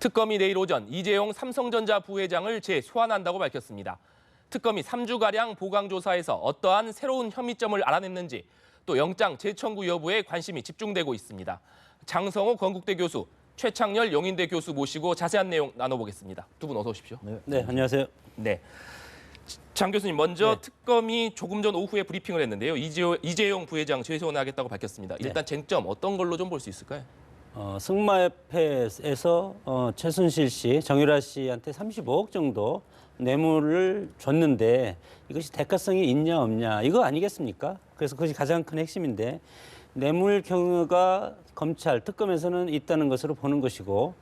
특검이 내일 오전 이재용 삼성전자 부회장을 재소환한다고 밝혔습니다. 특검이 3주가량 보강조사에서 어떠한 새로운 혐의점을 알아냈는지 또 영장 재청구 여부에 관심이 집중되고 있습니다. 장성호 건국대 교수, 최창렬 용인대 교수 모시고 자세한 내용 나눠보겠습니다. 두 분 어서 오십시오. 네, 안녕하세요. 네. 장 교수님, 먼저 특검이 조금 전 오후에 브리핑을 했는데요. 이재용 부회장 재소환하겠다고 밝혔습니다. 일단 쟁점 어떤 걸로 좀 볼 수 있을까요? 승마협회에서 최순실 씨, 정유라 씨한테 35억 정도 뇌물을 줬는데 이것이 대가성이 있냐 없냐 이거 아니겠습니까? 그래서 그것이 가장 큰 핵심인데 뇌물 경우가 검찰, 특검에서는 있다는 것으로 보는 것이고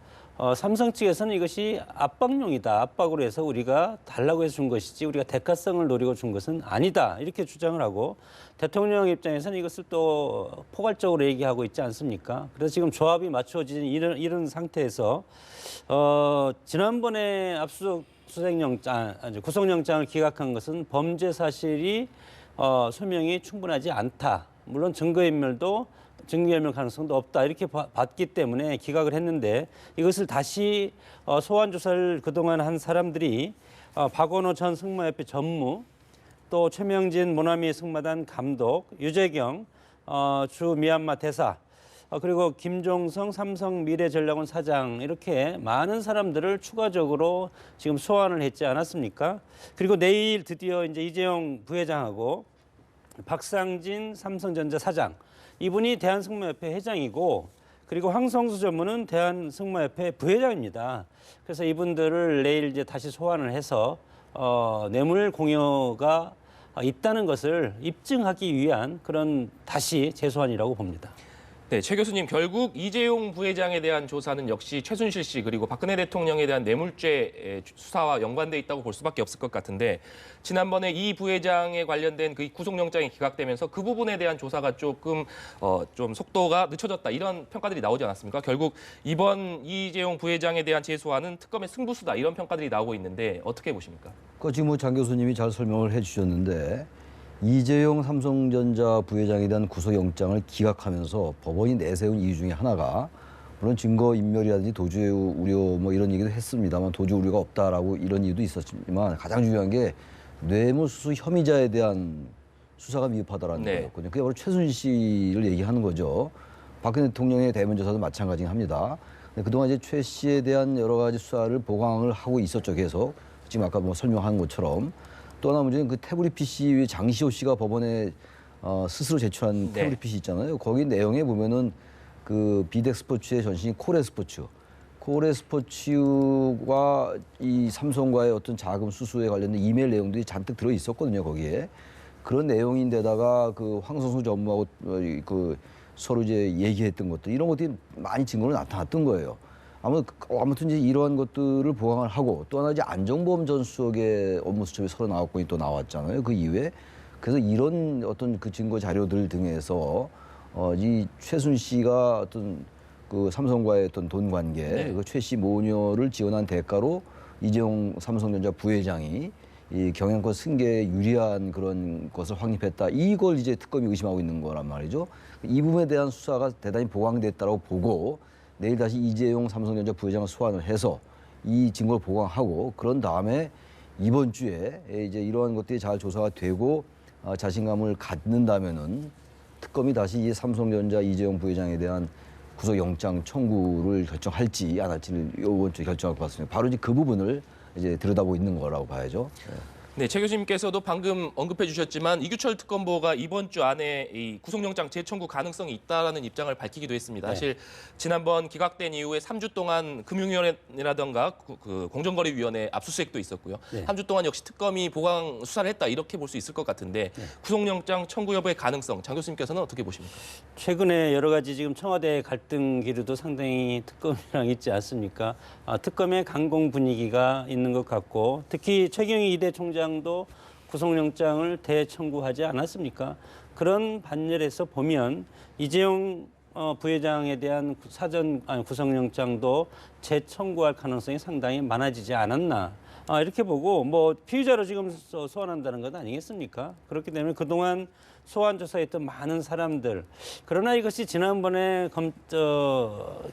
삼성 측에서는 이것이 압박용이다. 압박으로 해서 우리가 달라고 해서 준 것이지 우리가 대가성을 노리고 준 것은 아니다. 이렇게 주장을 하고 대통령 입장에서는 이것을 또 포괄적으로 얘기하고 있지 않습니까? 그래서 지금 조합이 맞춰진 이런 상태에서 지난번에 구속영장을 기각한 것은 범죄 사실이 소명이 충분하지 않다. 물론 증거인멸 가능성도 없다 이렇게 봤기 때문에 기각을 했는데 이것을 다시 소환 조사를 그동안 한 사람들이 박원호 전 승마협회 전무, 또 최명진 모나미 승마단 감독, 유재경 주 미얀마 대사, 그리고 김종성 삼성 미래전략원 사장 이렇게 많은 사람들을 추가적으로 지금 소환을 했지 않았습니까? 그리고 내일 드디어 이제 이재용 부회장하고 박상진 삼성전자 사장, 이분이 대한승마협회 회장이고 그리고 황성수 전무는 대한승마협회 부회장입니다. 그래서 이분들을 내일 이제 다시 소환을 해서 뇌물 공여가 있다는 것을 입증하기 위한 그런 다시 재소환이라고 봅니다. 네, 최 교수님, 결국 이재용 부회장에 대한 조사는 역시 최순실 씨 그리고 박근혜 대통령에 대한 뇌물죄 수사와 연관돼 있다고 볼 수밖에 없을 것 같은데 지난번에 이 부회장에 관련된 그 구속영장이 기각되면서 그 부분에 대한 조사가 조금 좀 속도가 늦춰졌다 이런 평가들이 나오지 않았습니까? 결국 이번 이재용 부회장에 대한 재소환은 특검의 승부수다 이런 평가들이 나오고 있는데 어떻게 보십니까? 지금 장 교수님이 잘 설명을 해주셨는데 이재용 삼성전자 부회장에 대한 구속영장을 기각하면서 법원이 내세운 이유 중에 하나가 물론 증거인멸이라든지 도주의 우려 뭐 이런 얘기도 했습니다만 도주 우려가 없다라고 이런 이유도 있었지만 가장 중요한 게 뇌물수수 혐의자에 대한 수사가 미흡하다라는 거였거든요. 그게 바로 최순실 씨를 얘기하는 거죠. 박근혜 대통령의 대면 조사도 마찬가지긴 합니다. 그동안 이제 최 씨에 대한 여러 가지 수사를 보강을 하고 있었죠. 계속 지금 아까 뭐 설명한 것처럼. 또 하나 문제는 그 태블릿 PC 장시호 씨가 법원에 스스로 제출한 태블릿 PC 있잖아요. 거기 내용에 보면은 그 비덱 스포츠의 전신이 코레 스포츠와 이 삼성과의 어떤 자금 수수에 관련된 이메일 내용들이 잔뜩 들어 있었거든요. 거기에 그런 내용인데다가 그 황성수 전무하고 그 서로 이제 얘기했던 것들 이런 것들이 많이 증거로 나타났던 거예요. 아무튼 이제 이러한 것들을 보강을 하고 또 하나 이제 안정범 전 수석의 업무 수첩이 서로 나왔고 또 나왔잖아요. 그 이후에 그래서 이런 어떤 그 증거 자료들 등에서 이 최순 씨가 어떤 그 삼성과의 어떤 돈 관계, 그 최 씨 모녀를 지원한 대가로 이재용 삼성전자 부회장이 이 경영권 승계에 유리한 그런 것을 확립했다. 이걸 이제 특검이 의심하고 있는 거란 말이죠. 이 부분에 대한 수사가 대단히 보강됐다고 보고. 내일 다시 이재용 삼성전자 부회장을 소환을 해서 이 증거를 보강하고 그런 다음에 이번 주에 이제 이러한 것들이 잘 조사가 되고 자신감을 갖는다면은 특검이 다시 이 삼성전자 이재용 부회장에 대한 구속영장 청구를 결정할지 안 할지를 이번 주에 결정할 것 같습니다. 바로 이제 그 부분을 이제 들여다보고 있는 거라고 봐야죠. 네, 최 교수님께서도 방금 언급해 주셨지만 이규철 특검보가 이번 주 안에 이 구속영장 재청구 가능성이 있다라는 입장을 밝히기도 했습니다. 사실 지난번 기각된 이후에 3주 동안 금융위원회라든가 그 공정거래위원회 압수수색도 있었고요. 3주 동안 역시 특검이 보강 수사를 했다 이렇게 볼 수 있을 것 같은데 구속영장 청구 여부의 가능성 장 교수님께서는 어떻게 보십니까? 최근에 여러 가지 지금 청와대 갈등 기류도 상당히 특검이랑 있지 않습니까? 특검의 강공 분위기가 있는 것 같고 특히 최경희 이대 총장도 구속영장을 대청구하지 않았습니까? 그런 반열에서 보면 이재용 부회장에 대한 구속영장도 재청구할 가능성이 상당히 많아지지 않았나. 이렇게 보고 뭐 피의자로 지금 소환한다는 것 아니겠습니까? 그렇기 때문에 그동안 소환 조사했던 많은 사람들, 그러나 이것이 지난번에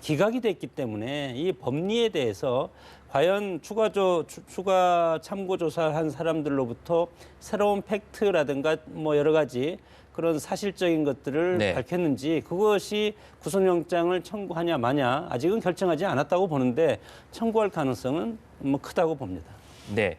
기각이 됐기 때문에 이 법리에 대해서 과연 추가 참고 조사한 사람들로부터 새로운 팩트라든가 뭐 여러 가지 그런 사실적인 것들을 네. 밝혔는지, 그것이 구속영장을 청구하냐 마냐 아직은 결정하지 않았다고 보는데 청구할 가능성은 뭐 크다고 봅니다. 네,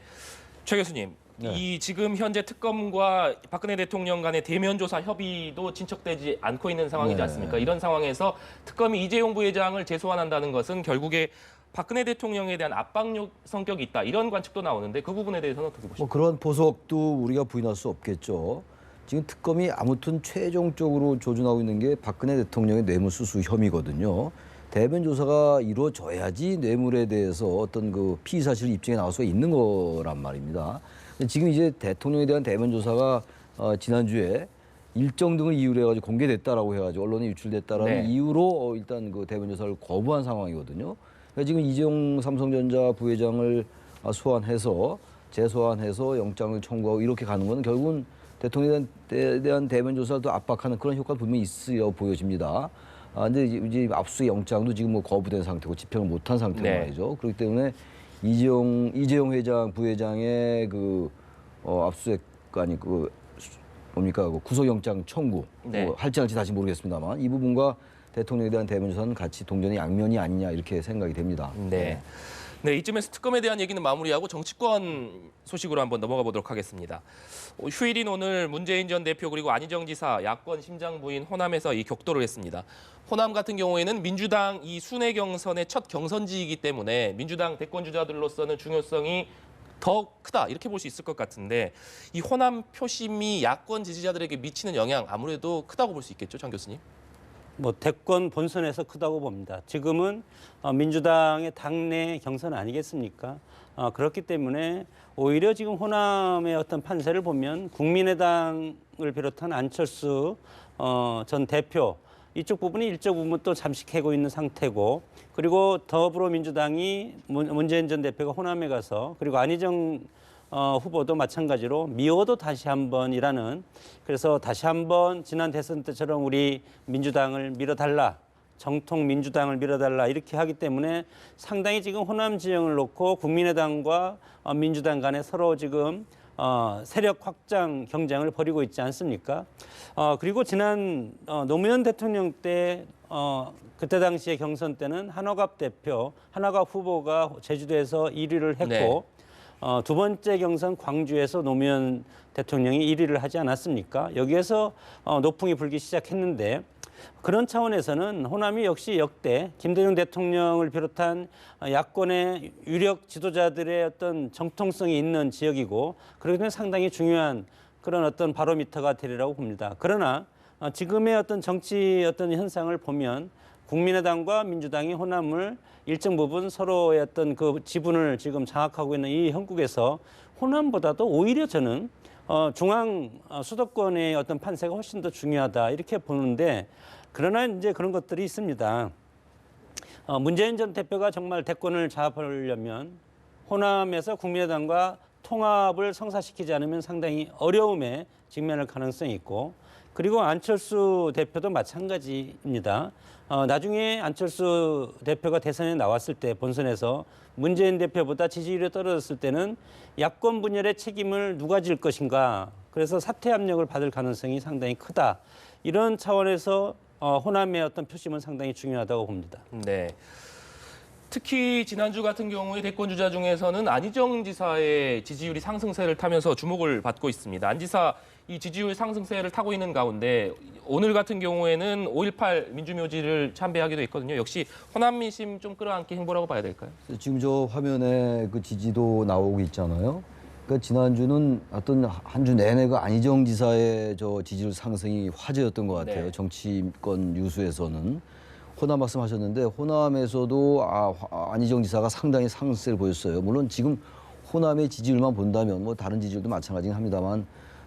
최 교수님, 이 지금 현재 특검과 박근혜 대통령 간의 대면 조사 협의도 진척되지 않고 있는 상황이지 않습니까? 이런 상황에서 특검이 이재용 부회장을 재소환한다는 것은 결국에 박근혜 대통령에 대한 압박력 성격이 있다, 이런 관측도 나오는데 그 부분에 대해서는 어떻게 보십니까? 뭐 그런 보석도 우리가 부인할 수 없겠죠. 지금 특검이 아무튼 최종적으로 조준하고 있는 게 박근혜 대통령의 뇌물수수 혐의거든요. 대면 조사가 이루어져야지 뇌물에 대해서 어떤 그 피의 사실 입증에 나올 수가 있는 거란 말입니다. 지금 이제 대통령에 대한 대면 조사가 지난주에 일정 등을 이유로 해가지고 공개됐다라고 해가지고 언론에 유출됐다라는 네. 이유로 일단 그 대면 조사를 거부한 상황이거든요. 그러니까 지금 이재용 삼성전자 부회장을 소환해서 재소환해서 영장을 청구하고 이렇게 가는 건 결국은 대통령에 대한 대면 조사를 또 압박하는 그런 효과가 분명히 있어 보여집니다. 근데 이제 압수수색 영장도 지금 뭐 거부된 상태고 집행을 못한 상태고 네. 말이죠. 그렇기 때문에 이재용 회장 부회장의 그 압수수색 아니 그 뭡니까 그 구속영장 청구 네. 할지 안 할지 다시 모르겠습니다만 이 부분과 대통령에 대한 대면 조사는 같이 동전의 양면이 아니냐 이렇게 생각이 됩니다. 네. 네, 이쯤에서 특검에 대한 얘기는 마무리하고 정치권 소식으로 한번 넘어가 보도록 하겠습니다. 휴일인 오늘 문재인 전 대표 그리고 안희정 지사 야권 심장부인 호남에서 이 격돌을 했습니다. 호남 같은 경우에는 민주당 이 순회 경선의 첫 경선지이기 때문에 민주당 대권 주자들로서는 중요성이 더 크다, 이렇게 볼 수 있을 것 같은데 이 호남 표심이 야권 지지자들에게 미치는 영향 아무래도 크다고 볼 수 있겠죠, 장 교수님? 뭐 대권 본선에서 크다고 봅니다. 지금은 민주당의 당내 경선 아니겠습니까? 그렇기 때문에 오히려 지금 호남의 어떤 판세를 보면 국민의당을 비롯한 안철수 전 대표 이쪽 부분이 일정 부분 또 잠식하고 있는 상태고, 그리고 더불어민주당이 문재인 전 대표가 호남에 가서, 그리고 안희정 후보도 마찬가지로 미워도 다시 한번이라는, 그래서 다시 한번 지난 대선 때처럼 우리 민주당을 밀어달라, 정통 민주당을 밀어달라 이렇게 하기 때문에 상당히 지금 호남 지형을 놓고 국민의당과 민주당 간에 서로 지금 세력 확장 경쟁을 벌이고 있지 않습니까? 그리고 지난 노무현 대통령 때 그때 당시에 경선 때는 한화갑 후보가 제주도에서 1위를 했고 네. 두 번째 경선 광주에서 노무현 대통령이 1위를 하지 않았습니까? 여기에서 노풍이 불기 시작했는데, 그런 차원에서는 호남이 역시 역대 김대중 대통령을 비롯한 야권의 유력 지도자들의 어떤 정통성이 있는 지역이고, 그렇기 때문에 상당히 중요한 그런 어떤 바로미터가 되리라고 봅니다. 그러나 지금의 어떤 정치 어떤 현상을 보면 국민의당과 민주당이 호남을 일정 부분 서로의 어떤 그 지분을 지금 장악하고 있는 이 형국에서 호남보다도 오히려 저는 중앙 수도권의 어떤 판세가 훨씬 더 중요하다 이렇게 보는데, 그러나 이제 그런 것들이 있습니다. 문재인 전 대표가 정말 대권을 잡으려면 호남에서 국민의당과 통합을 성사시키지 않으면 상당히 어려움에 직면할 가능성이 있고, 그리고 안철수 대표도 마찬가지입니다. 나중에 안철수 대표가 대선에 나왔을 때 본선에서 문재인 대표보다 지지율이 떨어졌을 때는 야권 분열의 책임을 누가 질 것인가, 그래서 사퇴 압력을 받을 가능성이 상당히 크다. 이런 차원에서 호남의 어떤 표심은 상당히 중요하다고 봅니다. 네. 특히 지난주 같은 경우에 대권 주자 중에서는 안희정 지사의 지지율이 상승세를 타면서 주목을 받고 있습니다. 안 지사 이 지지율 상승세를 타고 있는 가운데 오늘 같은 경우에는 5.18 민주묘지를 참배하기도 했거든요. 역시 호남 민심 좀 끌어안기 행보라고 봐야 될까요? 지금 저 화면에 그 지지도 나오고 있잖아요. 그러니까 지난주는 어떤 한 주 내내 그 안희정 지사의 저 지지율 상승이 화제였던 것 같아요. 네. 정치권 뉴스에서는. 호남 말씀하셨는데 호남에서도 안희정 지사가 상당히 상승세를 보였어요. 물론 지금 호남의 지지율만 본다면 뭐 다른 지지율도 마찬가지긴 합니다만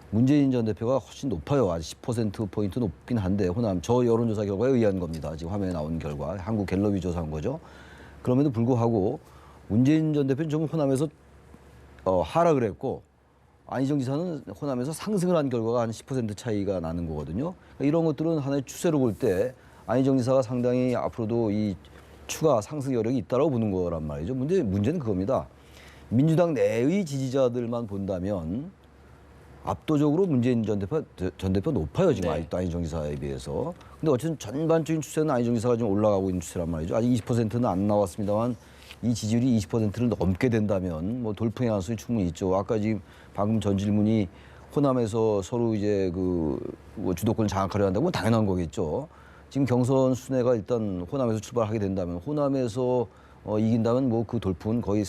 문재인 전 대표가 훨씬 높아요. 아직 10%포인트 높긴 한데 호남 저 여론조사 결과에 의한 겁니다. 지금 화면에 나온 결과 한국 갤럽이 조사한 거죠. 그럼에도 불구하고 문재인 전 대표는 좀 호남에서 하락을 했고 안희정 지사는 호남에서 상승을 한 결과가 한 10% 차이가 나는 거거든요. 그러니까 이런 것들은 하나의 추세로 볼 때 안희정 지사가 상당히 앞으로도 이 추가 상승 여력이 있다고 보는 거란 말이죠. 문제는 그겁니다. 민주당 내의 지지자들만 본다면 압도적으로 문재인 전 대표 높아요, 지금. 네. 아직도 안희정 지사에 비해서. 근데 어쨌든 전반적인 추세는 안희정 지사가 좀 올라가고 있는 추세란 말이죠. 아직 20%는 안 나왔습니다만 이 지지율이 20%를 넘게 된다면 뭐 돌풍의 가능성이 충분히 있죠. 아까 지금 방금 전 질문이 호남에서 서로 이제 뭐 주도권을 장악하려 한다고 당연한 거겠죠. 지금 경선 순회가 일단 호남에서 출발하게 된다면 호남에서 이긴다면 뭐 그 돌풍은 거의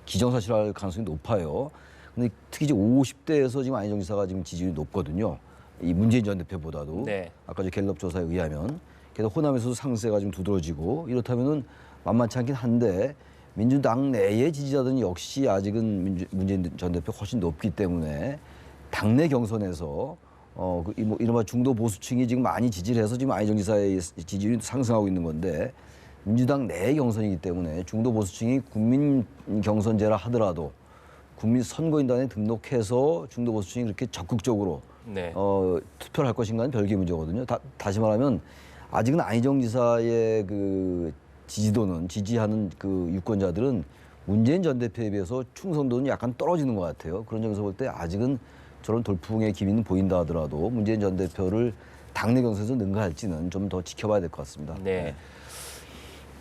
기정사실할 가능성이 높아요. 근데 특히 이제 50대에서 지금 안희정 지사가 지금 지지율이 높거든요. 이 문재인 전 대표보다도. 네. 아까 저 갤럽 조사에 의하면. 그래서 호남에서도 상세가 좀 두드러지고 이렇다면은 만만치 않긴 한데 민주당 내의 지지자들은 역시 아직은 문재인 전 대표 훨씬 높기 때문에 당내 경선에서 뭐 이른바 중도 보수층이 지금 많이 지지를 해서 지금 안희정 지사의 지지율이 상승하고 있는 건데 민주당 내 경선이기 때문에 중도 보수층이 국민 경선제라 하더라도 국민 선거인단에 등록해서 중도 보수층이 그렇게 적극적으로 네. 투표를 할 것인가는 별개의 문제거든요. 다시 말하면 아직은 안희정 지사의 그 지지도는 지지하는 그 유권자들은 문재인 전 대표에 비해서 충성도는 약간 떨어지는 것 같아요. 그런 점에서 볼 때 아직은 저런 돌풍의 기미는 보인다 하더라도 문재인 전 대표를 당내 경선에서 능가할지는 좀 더 지켜봐야 될 것 같습니다. 네.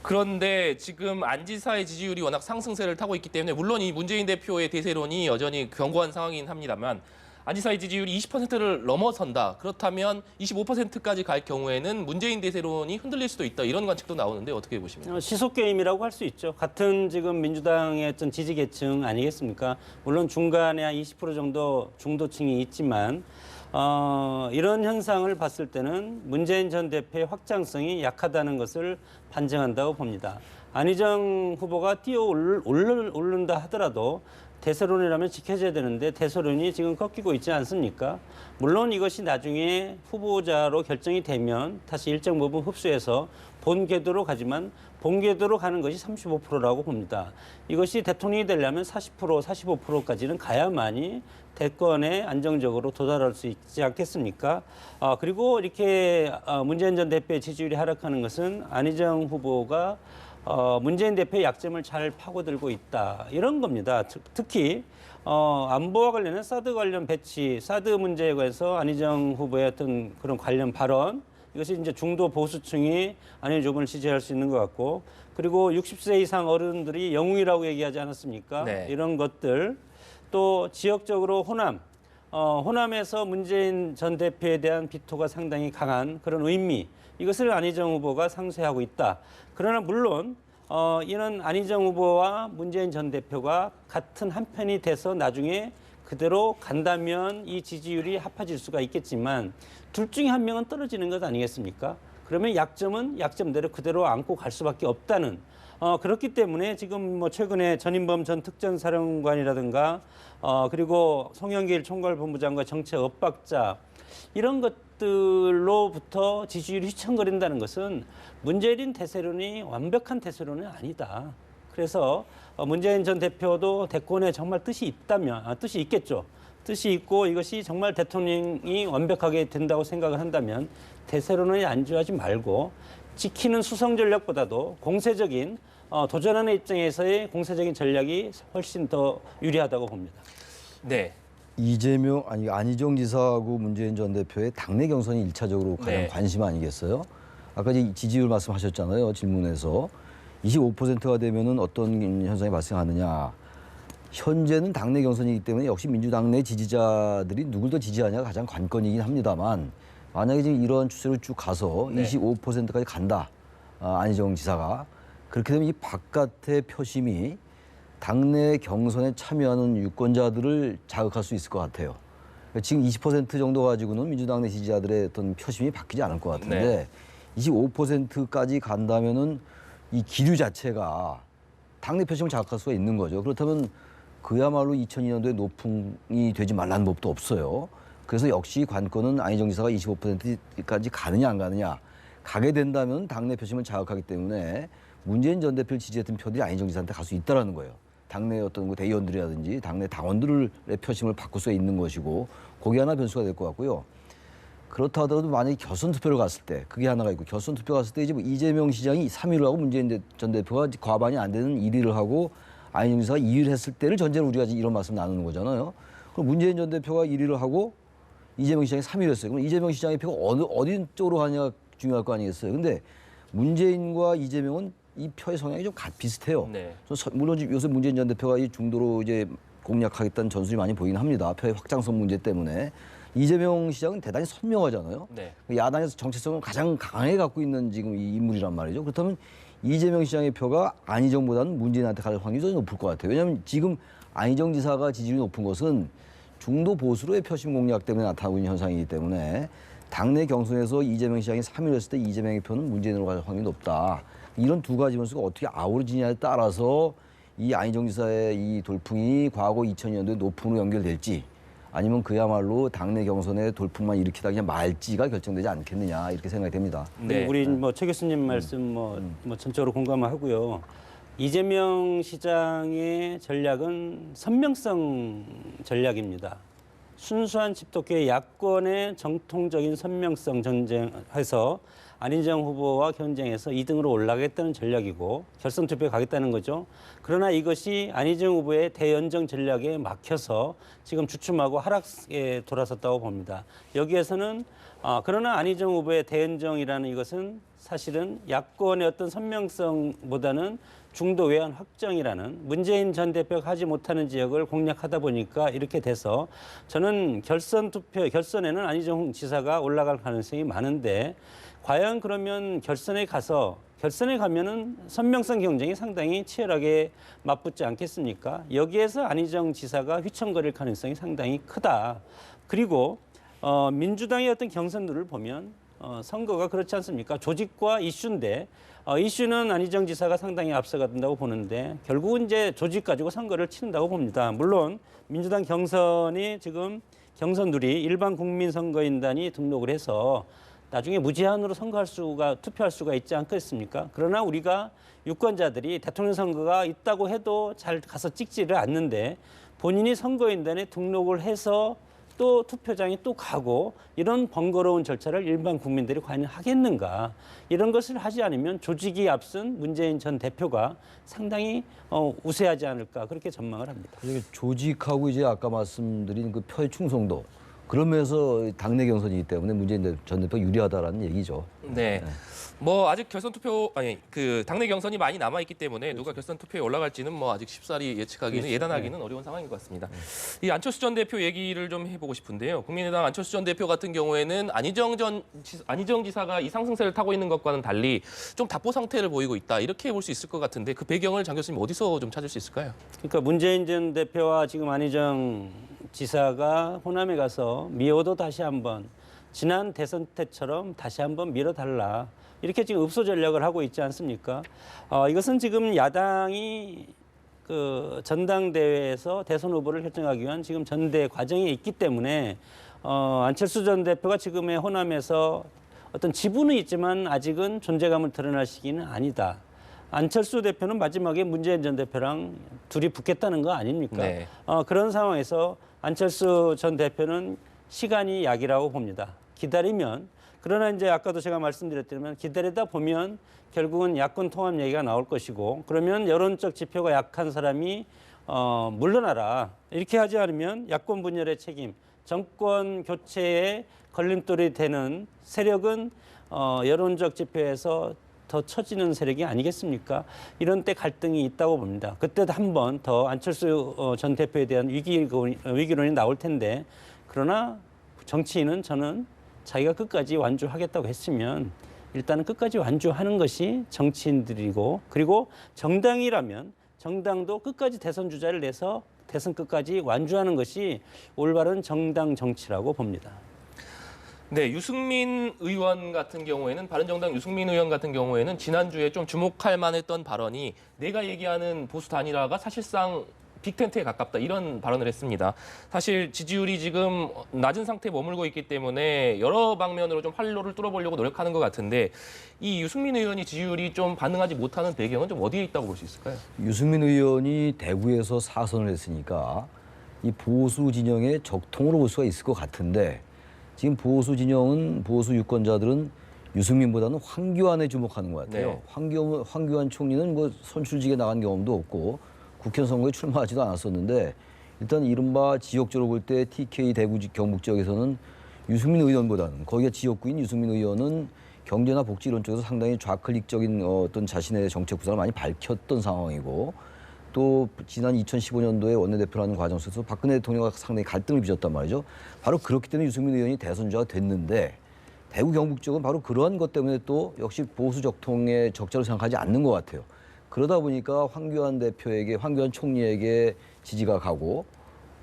그런데 지금 안 지사의 지지율이 워낙 상승세를 타고 있기 때문에 물론 이 문재인 대표의 대세론이 여전히 견고한 상황이긴 합니다만 안 지사의 지지율이 20%를 넘어선다. 그렇다면 25%까지 갈 경우에는 문재인 대세론이 흔들릴 수도 있다. 이런 관측도 나오는데 어떻게 보십니까? 시속 게임이라고 할 수 있죠. 같은 지금 민주당의 어떤 지지 계층 아니겠습니까? 물론 중간에 한 20% 정도 중도층이 있지만 이런 현상을 봤을 때는 문재인 전 대표의 확장성이 약하다는 것을 반증한다고 봅니다. 안희정 후보가 뛰어오른다 하더라도 대세론이라면 지켜져야 되는데 대세론이 지금 꺾이고 있지 않습니까? 물론 이것이 나중에 후보자로 결정이 되면 다시 일정 부분 흡수해서 본 궤도로 가지만 본 궤도로 가는 것이 35%라고 봅니다. 이것이 대통령이 되려면 40%, 45%까지는 가야만이 대권에 안정적으로 도달할 수 있지 않겠습니까? 그리고 이렇게 문재인 전 대표의 지지율이 하락하는 것은 안희정 후보가 문재인 대표의 약점을 잘 파고들고 있다. 이런 겁니다. 특히 안보와 관련된 사드 관련 배치, 사드 문제에 관해서 안희정 후보의 어떤 그런 관련 발언, 이것이 이제 중도 보수층이 안희정 후보를 지지할 수 있는 것 같고, 그리고 60세 이상 어른들이 영웅이라고 얘기하지 않았습니까? 네. 이런 것들, 또 지역적으로 호남에서 문재인 전 대표에 대한 비토가 상당히 강한 그런 의미, 이것을 안희정 후보가 상쇄하고 있다. 그러나 물론 이런 안희정 후보와 문재인 전 대표가 같은 한 편이 돼서 나중에 그대로 간다면 이 지지율이 합해질 수가 있겠지만 둘 중에 한 명은 떨어지는 것 아니겠습니까? 그러면 약점은 약점대로 그대로 안고 갈 수밖에 없다는 그렇기 때문에 지금 뭐 최근에 전인범 전 특전사령관이라든가 그리고 송영길 총괄본부장과 정책 엇박자 이런 것들로부터 지지율이 휘청거린다는 것은 문재인 대세론이 완벽한 대세론은 아니다. 그래서 문재인 전 대표도 대권에 정말 뜻이 있다면, 뜻이 있겠죠. 뜻이 있고 이것이 정말 대통령이 완벽하게 된다고 생각을 한다면 대세론을 안주하지 말고 지키는 수성 전략보다도 공세적인 도전하는 입장에서의 공세적인 전략이 훨씬 더 유리하다고 봅니다. 네. 안희정 지사하고 문재인 전 대표의 당내 경선이 1차적으로 가장 네. 관심 아니겠어요? 아까 이제 지지율 말씀하셨잖아요. 질문에서 25%가 되면은 어떤 현상이 발생하느냐? 현재는 당내 경선이기 때문에 역시 민주당 내 지지자들이 누굴 더 지지하냐가 가장 관건이긴 합니다만 만약에 지금 이러한 추세로 쭉 가서 네. 25%까지 간다. 안희정 지사가 그렇게 되면 이 바깥의 표심이 당내 경선에 참여하는 유권자들을 자극할 수 있을 것 같아요. 지금 20% 정도 가지고는 민주당 내 지지자들의 어떤 표심이 바뀌지 않을 것 같은데 25%까지 간다면은 이 기류 자체가 당내 표심을 자극할 수가 있는 거죠. 그렇다면 그야말로 2002년도에 노풍이 되지 말라는 법도 없어요. 그래서 역시 관건은 안희정 지사가 25%까지 가느냐 안 가느냐. 가게 된다면 당내 표심을 자극하기 때문에 문재인 전 대표를 지지했던 표들이 안희정 지사한테 갈 수 있다는 거예요. 당내 어떤 그 대의원들이라든지 당내 당원들의 표심을 바꿀 수 있는 것이고 그게 하나 변수가 될 것 같고요. 그렇다 하더라도 만약에 결선 투표를 갔을 때 그게 하나가 있고 결선 투표 갔을 때 이제 뭐 이재명 시장이 3위를 하고 문재인 전 대표가 과반이 안 되는 1위를 하고 안희정 지사가 2위를 했을 때를 전제로 우리가 이런 말씀 나누는 거잖아요. 그럼 문재인 전 대표가 1위를 하고 이재명 시장이 3위를 했어요. 그럼 이재명 시장의 표가 어디 쪽으로 가냐가 중요할 거 아니겠어요. 근데 문재인과 이재명은 이 표의 성향이 좀 비슷해요. 네. 물론 요새 문재인 전 대표가 이 중도로 이제 공략하겠다는 전술이 많이 보이긴 합니다. 표의 확장성 문제 때문에. 이재명 시장은 대단히 선명하잖아요. 네. 야당에서 정체성을 가장 강하게 갖고 있는 지금 이 인물이란 말이죠. 그렇다면 이재명 시장의 표가 안희정보다는 문재인한테 갈 확률이 더 높을 것 같아요. 왜냐하면 지금 안희정 지사가 지지율이 높은 것은 중도 보수로의 표심 공략 때문에 나타나고 있는 현상이기 때문에 당내 경선에서 이재명 시장이 3위를 했을 때 이재명의 표는 문재인으로 갈 확률이 높다. 이런 두 가지 변수가 어떻게 아우러지냐에 따라서 이 안희정 지사의 이 돌풍이 과거 2000년도에 높음으로 연결될지 아니면 그야말로 당내 경선에 돌풍만 일으키다 그냥 말지가 결정되지 않겠느냐 이렇게 생각이 됩니다. 네. 우리 뭐 최 교수님 말씀 뭐 전적으로 공감하고요. 이재명 시장의 전략은 선명성 전략입니다. 순수한 집도교의 야권의 정통적인 선명성 전쟁해서 안희정 후보와 경쟁해서 2등으로 올라가겠다는 전략이고 결선 투표에 가겠다는 거죠. 그러나 이것이 안희정 후보의 대연정 전략에 막혀서 지금 주춤하고 하락에 돌아섰다고 봅니다. 여기에서는 그러나 안희정 후보의 대연정이라는 이것은 사실은 야권의 어떤 선명성보다는 중도 외연 확정이라는 문재인 전 대표가 하지 못하는 지역을 공략하다 보니까 이렇게 돼서 저는 결선에는 안희정 지사가 올라갈 가능성이 많은데 과연 그러면 결선에 가면은 선명성 경쟁이 상당히 치열하게 맞붙지 않겠습니까? 여기에서 안희정 지사가 휘청거릴 가능성이 상당히 크다. 그리고 민주당의 어떤 경선들을 보면 선거가 그렇지 않습니까? 조직과 이슈인데 이슈는 안희정 지사가 상당히 앞서간다고 보는데 결국은 이제 조직 가지고 선거를 치른다고 봅니다. 물론 민주당 경선이 지금 경선들이 일반 국민선거인단이 등록을 해서 나중에 무제한으로 투표할 수가 있지 않겠습니까? 그러나 우리가 유권자들이 대통령 선거가 있다고 해도 잘 가서 찍지를 않는데 본인이 선거인단에 등록을 해서 또 투표장에 또 가고 이런 번거로운 절차를 일반 국민들이 과연 하겠는가. 이런 것을 하지 않으면 조직이 앞선 문재인 전 대표가 상당히 우세하지 않을까 그렇게 전망을 합니다. 조직하고 이제 아까 말씀드린 그 표의 충성도 그런 면에서 당내 경선이기 때문에 문재인 전 대표 유리하다라는 얘기죠. 네. 뭐 아직 그 당내 경선이 많이 남아 있기 때문에 누가 결선 투표에 올라갈지는 뭐 아직 쉽사리 예측하기는 예단하기는 어려운 상황인 것 같습니다. 이 안철수 전 대표 얘기를 좀 해보고 싶은데요. 국민의당 안철수 전 대표 같은 경우에는 안희정 지사가 이 상승세를 타고 있는 것과는 달리 좀 답보 상태를 보이고 있다 이렇게 볼 수 있을 것 같은데 그 배경을 장 교수님 어디서 좀 찾을 수 있을까요? 그러니까 문재인 전 대표와 지금 안희정 지사가 호남에 가서 미워도 다시 한번 지난 대선 때처럼 다시 한번 밀어달라. 이렇게 지금 읍소 전략을 하고 있지 않습니까? 이것은 지금 야당이 그 전당대회에서 대선 후보를 결정하기 위한 지금 전대 과정에 있기 때문에 안철수 전 대표가 지금의 호남에서 어떤 지분은 있지만 아직은 존재감을 드러날 시기는 아니다. 안철수 대표는 마지막에 문재인 전 대표랑 둘이 붙겠다는 거 아닙니까? 네. 그런 상황에서 안철수 전 대표는 시간이 약이라고 봅니다. 기다리면 그러나 이제 아까도 제가 말씀드렸다면 기다리다 보면 결국은 야권 통합 얘기가 나올 것이고 그러면 여론적 지표가 약한 사람이 물러나라. 이렇게 하지 않으면 야권 분열의 책임, 정권 교체에 걸림돌이 되는 세력은 여론적 지표에서 더 처지는 세력이 아니겠습니까? 이런 때 갈등이 있다고 봅니다. 그때도 한 번 더 안철수 전 대표에 대한 위기론이 나올 텐데 그러나 정치인은 저는 자기가 끝까지 완주하겠다고 했으면 일단은 끝까지 완주하는 것이 정치인들이고 그리고 정당이라면 정당도 끝까지 대선 주자를 내서 대선 끝까지 완주하는 것이 올바른 정당 정치라고 봅니다. 네, 유승민 의원 같은 경우에는 바른정당 유승민 의원 같은 경우에는 지난주에 좀 주목할 만했던 발언이 내가 얘기하는 보수 단일화가 사실상 빅텐트에 가깝다 이런 발언을 했습니다. 사실 지지율이 지금 낮은 상태에 머물고 있기 때문에 여러 방면으로 좀 활로를 뚫어보려고 노력하는 것 같은데 이 유승민 의원이 지지율이 좀 반응하지 못하는 배경은 좀 어디에 있다고 볼 수 있을까요? 유승민 의원이 대구에서 4선을 했으니까 이 보수 진영의 적통으로 볼 수가 있을 것 같은데 지금 보수 진영은 보수 유권자들은 유승민보다는 황교안에 주목하는 것 같아요. 네. 황교안 총리는 뭐 선출직에 나간 경험도 없고 국회 선거에 출마하지도 않았었는데 일단 이른바 지역적으로 볼 때 TK 대구 경북 지역에서는 유승민 의원보다는 거기가 지역구인 유승민 의원은 경제나 복지 이런 쪽에서 상당히 좌클릭적인 어떤 자신의 정책 구상을 많이 밝혔던 상황이고 또 지난 2015년도에 원내대표라는 과정 속에서 박근혜 대통령과 상당히 갈등을 빚었단 말이죠. 바로 그렇기 때문에 유승민 의원이 대선주자가 됐는데 대구 경북 지역은 바로 그러한 것 때문에 또 역시 보수 적통의 적자로 생각하지 않는 것 같아요. 그러다 보니까 황교안 대표에게, 황교안 총리에게 지지가 가고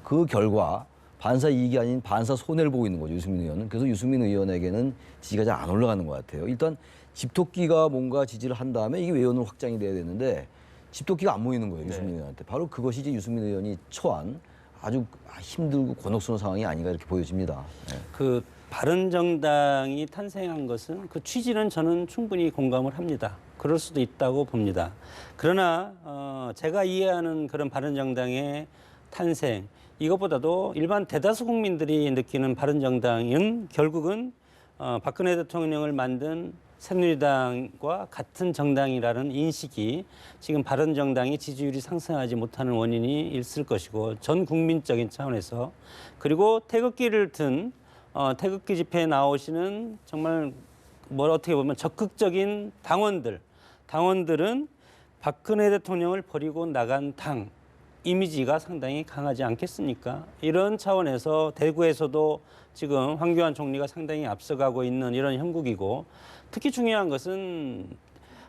그 결과 반사 이익이 아닌 반사 손해를 보고 있는 거죠, 유승민 의원은. 그래서 유승민 의원에게는 지지가 잘 안 올라가는 것 같아요. 일단 집토끼가 뭔가 지지를 한 다음에 이게 외연으로 확장이 돼야 되는데 집토끼가 안 모이는 거예요, 유승민 의원한테. 바로 그것이 이제 유승민 의원이 처한 아주 힘들고 곤혹스러운 상황이 아닌가 이렇게 보여집니다. 네. 그 바른정당이 탄생한 것은 그 취지는 저는 충분히 공감을 합니다. 그럴 수도 있다고 봅니다. 그러나 제가 이해하는 그런 바른정당의 탄생 이것보다도 일반 대다수 국민들이 느끼는 바른정당은 결국은 박근혜 대통령을 만든 새누리당과 같은 정당이라는 인식이 지금 바른정당의 지지율이 상승하지 못하는 원인이 있을 것이고 전 국민적인 차원에서 그리고 태극기를 든 태극기 집회에 나오시는 정말 뭘 어떻게 보면 적극적인 당원들은 박근혜 대통령을 버리고 나간 당 이미지가 상당히 강하지 않겠습니까? 이런 차원에서 대구에서도 지금 황교안 총리가 상당히 앞서가고 있는 이런 형국이고 특히 중요한 것은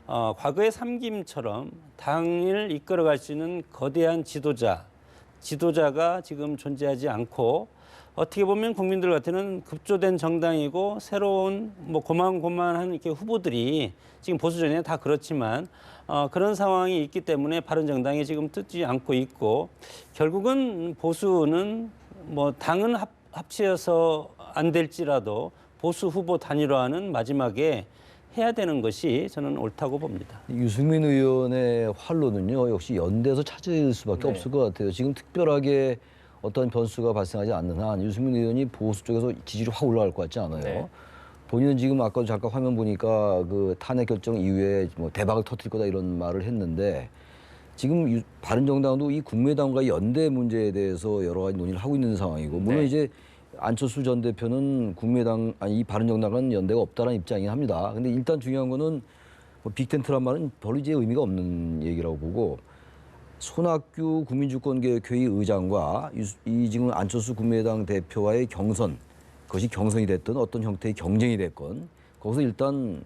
과거의 삼김처럼 당을 이끌어갈 수 있는 거대한 지도자가 지금 존재하지 않고 어떻게 보면 국민들 같은 급조된 정당이고 새로운 뭐 고만고만한 이렇게 후보들이 지금 보수전에 다 그렇지만 그런 상황이 있기 때문에 바른정당이 지금 뜨지 않고 있고 결국은 보수는 뭐 당은 합치어서 안 될지라도 보수 후보 단일화는 마지막에 해야 되는 것이 저는 옳다고 봅니다. 유승민 의원의 활로는요 역시 연대에서 찾을 수밖에 없을 것 같아요. 지금 특별하게 어떤 변수가 발생하지 않는 한 유승민 의원이 보수 쪽에서 지지율이 확 올라갈 것 같지 않아요. 네. 본인은 지금 아까도 잠깐 화면 보니까 그 탄핵 결정 이후에 뭐 대박을 터뜨릴 거다 이런 말을 했는데 지금 바른정당도 이 국민의당과의 연대 문제에 대해서 여러 가지 논의를 하고 있는 상황이고 물론 이제 안철수 전 대표는 이 바른정당과는 연대가 없다는 입장이긴 합니다. 근데 일단 중요한 거는 뭐 빅텐트란 말은 별로 이제 의미가 없는 얘기라고 보고 손학규 국민주권개혁회의 의장과 이 지금 안철수 국민의당 대표와의 경선, 그것이 경선이 됐든 어떤 형태의 경쟁이 됐건 거기서 일단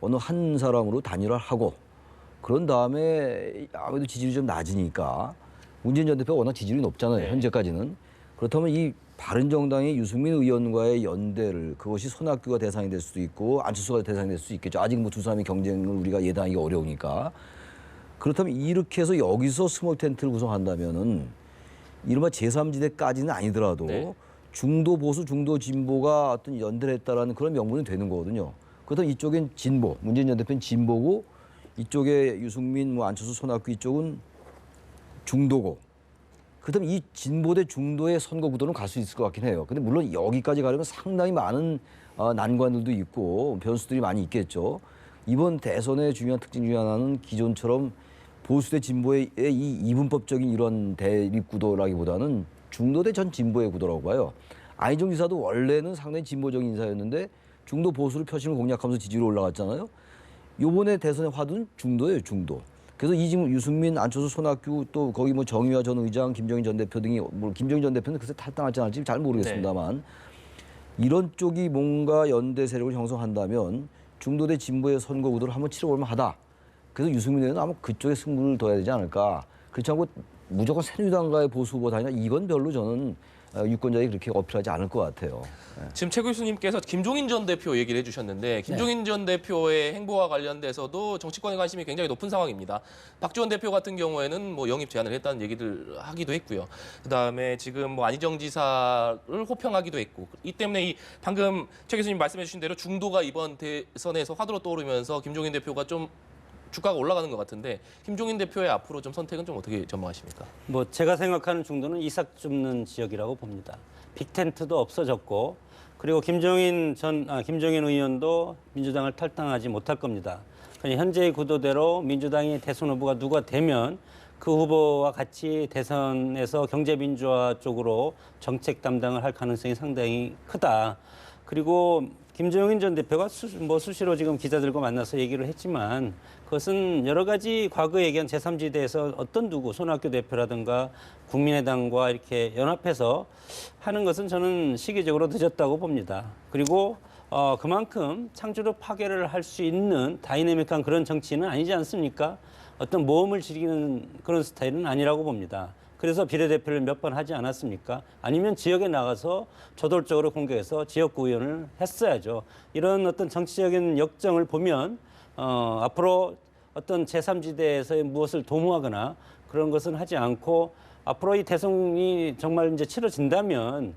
어느 한 사람으로 단일화를 하고 그런 다음에 아무래도 지지율이 좀 낮으니까 문재인 전 대표가 워낙 지지율이 높잖아요. 현재까지는. 그렇다면 이 바른정당의 유승민 의원과의 연대를 그것이 손학규가 대상이 될 수도 있고 안철수가 대상이 될 수도 있겠죠. 아직 뭐 두 사람의 경쟁을 우리가 예단하기가 어려우니까. 그렇다면 이렇게 해서 여기서 스몰 텐트를 구성한다면은 이른바 제3지대까지는 아니더라도 중도 보수, 중도 진보가 어떤 연대를 했다라는 그런 명분이 되는 거거든요. 그렇다면 이쪽엔 진보, 문재인 전 대표는 진보고 이쪽에 유승민, 뭐 안철수, 손학규 이쪽은 중도고. 그렇다면 이 진보 대 중도의 선거 구도는 갈 수 있을 것 같긴 해요. 근데 물론 여기까지 가려면 상당히 많은 난관들도 있고 변수들이 많이 있겠죠. 이번 대선의 중요한 특징 중에 하나는 기존처럼 보수 대 진보의 이 이분법적인 이런 대립 구도라기보다는 중도 대 전 진보의 구도라고 봐요. 안희정 지사도 원래는 상당히 진보적인 인사였는데 중도 보수를 표심을 공략하면서 지지율이 올라갔잖아요. 이번에 대선의 화두는 중도예요, 중도. 그래서 이 지금 유승민, 안철수, 손학규 또 거기 뭐 정의화 전 의장, 김정인 전 대표 등이 뭐 김정인 전 대표는 글쎄 탈당할지 안 할지 잘 모르겠습니다만 이런 쪽이 뭔가 연대 세력을 형성한다면 중도 대 진보의 선거 구도를 한번 치러볼 만하다. 그래서 유승민 의원은 아마 그쪽에 승부를 둬야 되지 않을까. 그렇지 않고 무조건 새누리당과의 보수 후보 단일화 이건 별로 저는 유권자들이 그렇게 어필하지 않을 것 같아요. 지금 최 교수님께서 김종인 전 대표 얘기를 해주셨는데 김종인 전 대표의 행보와 관련돼서도 정치권의 관심이 굉장히 높은 상황입니다. 박지원 대표 같은 경우에는 뭐 영입 제안을 했다는 얘기들 하기도 했고요. 그다음에 지금 뭐 안희정 지사를 호평하기도 했고 이 때문에 이 방금 최 교수님 말씀해주신 대로 중도가 이번 대선에서 화두로 떠오르면서 김종인 대표가 좀 주가가 올라가는 것 같은데 김종인 대표의 앞으로 좀 선택은 좀 어떻게 전망하십니까? 뭐 제가 생각하는 중도는 이삭 줍는 지역이라고 봅니다. 빅텐트도 없어졌고 그리고 김종인 의원도 민주당을 탈당하지 못할 겁니다. 그러니까 현재의 구도대로 민주당이 대선 후보가 누가 되면 그 후보와 같이 대선에서 경제민주화 쪽으로 정책 담당을 할 가능성이 상당히 크다. 그리고 김종인 전 대표가 수시로 지금 기자들과 만나서 얘기를 했지만 그것은 여러 가지 과거에 얘기한 제3지대에서 어떤 누구 손학규 대표라든가 국민의당과 이렇게 연합해서 하는 것은 저는 시기적으로 늦었다고 봅니다. 그리고 그만큼 창조적 파괴를 할 수 있는 다이내믹한 그런 정치는 아니지 않습니까? 어떤 모험을 즐기는 그런 스타일은 아니라고 봅니다. 그래서 비례대표를 몇 번 하지 않았습니까? 아니면 지역에 나가서 저돌적으로 공격해서 지역구 의원을 했어야죠. 이런 어떤 정치적인 역정을 보면 앞으로 어떤 제3지대에서의 무엇을 도모하거나 그런 것은 하지 않고 앞으로 이 대선이 정말 이제 치러진다면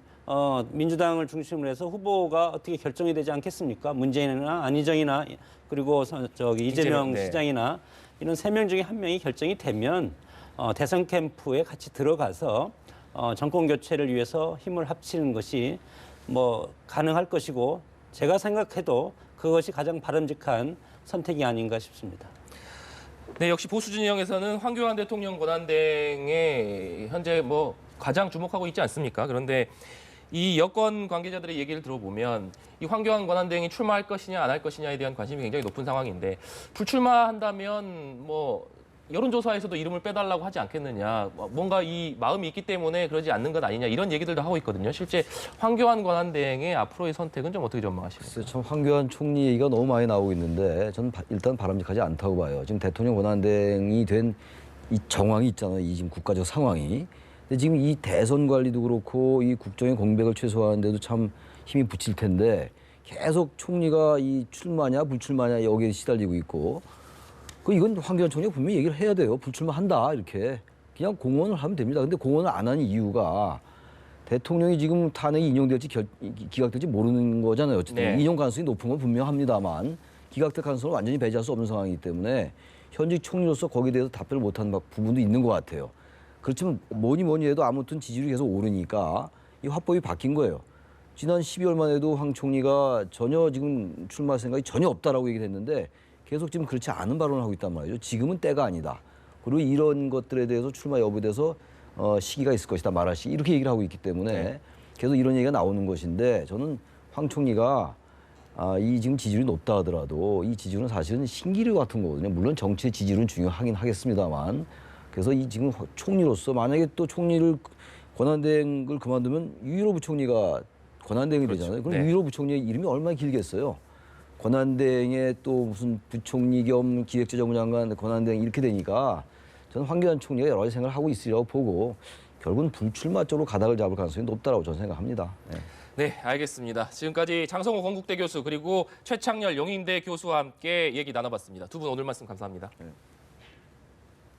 민주당을 중심으로 해서 후보가 어떻게 결정이 되지 않겠습니까? 문재인이나 안희정이나 그리고 이재명 네. 시장이나 이런 3명 중에 1명이 결정이 되면 대선 캠프에 같이 들어가서 정권 교체를 위해서 힘을 합치는 것이 뭐 가능할 것이고 제가 생각해도 그것이 가장 바람직한 선택이 아닌가 싶습니다. 네, 역시 보수 진영에서는 황교안 대통령 권한대행에 현재 뭐 가장 주목하고 있지 않습니까? 그런데 이 여권 관계자들의 얘기를 들어보면 이 황교안 권한대행이 출마할 것이냐 안 할 것이냐에 대한 관심이 굉장히 높은 상황인데 불출마한다면 뭐 여론조사에서도 이름을 빼달라고 하지 않겠느냐, 뭔가 이 마음이 있기 때문에 그러지 않는 것 아니냐 이런 얘기들도 하고 있거든요. 실제 황교안 권한대행의 앞으로의 선택은 좀 어떻게 전망하십니까? 글쎄, 참 황교안 총리 얘기가 너무 많이 나오고 있는데 저는 일단 바람직하지 않다고 봐요. 지금 대통령 권한대행이 된 이 정황이 있잖아요. 이 지금 국가적 상황이. 근데 지금 이 대선 관리도 그렇고 이 국정의 공백을 최소화하는데도 참 힘이 붙일 텐데 계속 총리가 이 출마냐 불출마냐 여기에 시달리고 있고 이건 황교안 총리가 분명히 얘기를 해야 돼요. 불출마한다 이렇게. 그냥 공언을 하면 됩니다. 근데 공언을 안 하는 이유가 대통령이 지금 탄핵이 인용될지 기각될지 모르는 거잖아요. 어쨌든 네. 인용 가능성이 높은 건 분명합니다만 기각될 가능성을 완전히 배제할 수 없는 상황이기 때문에 현직 총리로서 거기에 대해서 답변을 못하는 부분도 있는 것 같아요. 그렇지만 뭐니 해도 아무튼 지지율이 계속 오르니까 이 화법이 바뀐 거예요. 지난 12월만 해도 황 총리가 전혀 지금 출마할 생각이 전혀 없다라고 얘기를 했는데 계속 지금 그렇지 않은 발언을 하고 있단 말이죠. 지금은 때가 아니다. 그리고 이런 것들에 대해서 출마 여부에 대해서 시기가 있을 것이다 말할 시 이렇게 얘기를 하고 있기 때문에 계속 이런 얘기가 나오는 것인데 저는 황 총리가 이 지금 지지율이 높다 하더라도 이 지지율은 사실은 신기류 같은 거거든요. 물론 정치의 지지율은 중요하긴 하겠습니다만 그래서 이 지금 총리로서 만약에 또 총리를 권한대행을 그만두면 유일호 부총리가 권한대행이 되잖아요. 그럼 네. 유일호 부총리의 이름이 얼마나 길겠어요. 권한대행에 또 무슨 부총리 겸 기획재정부 장관 권한대행 이렇게 되니까 저는 황교안 총리가 여러 가지 생각을 하고 있으리라고 보고 결국은 불출마 쪽으로 가닥을 잡을 가능성이 높다고 저는 생각합니다. 네. 네, 알겠습니다. 지금까지 장성호 건국대 교수 그리고 최창렬 용인대 교수와 함께 얘기 나눠봤습니다. 두 분 오늘 말씀 감사합니다. 네.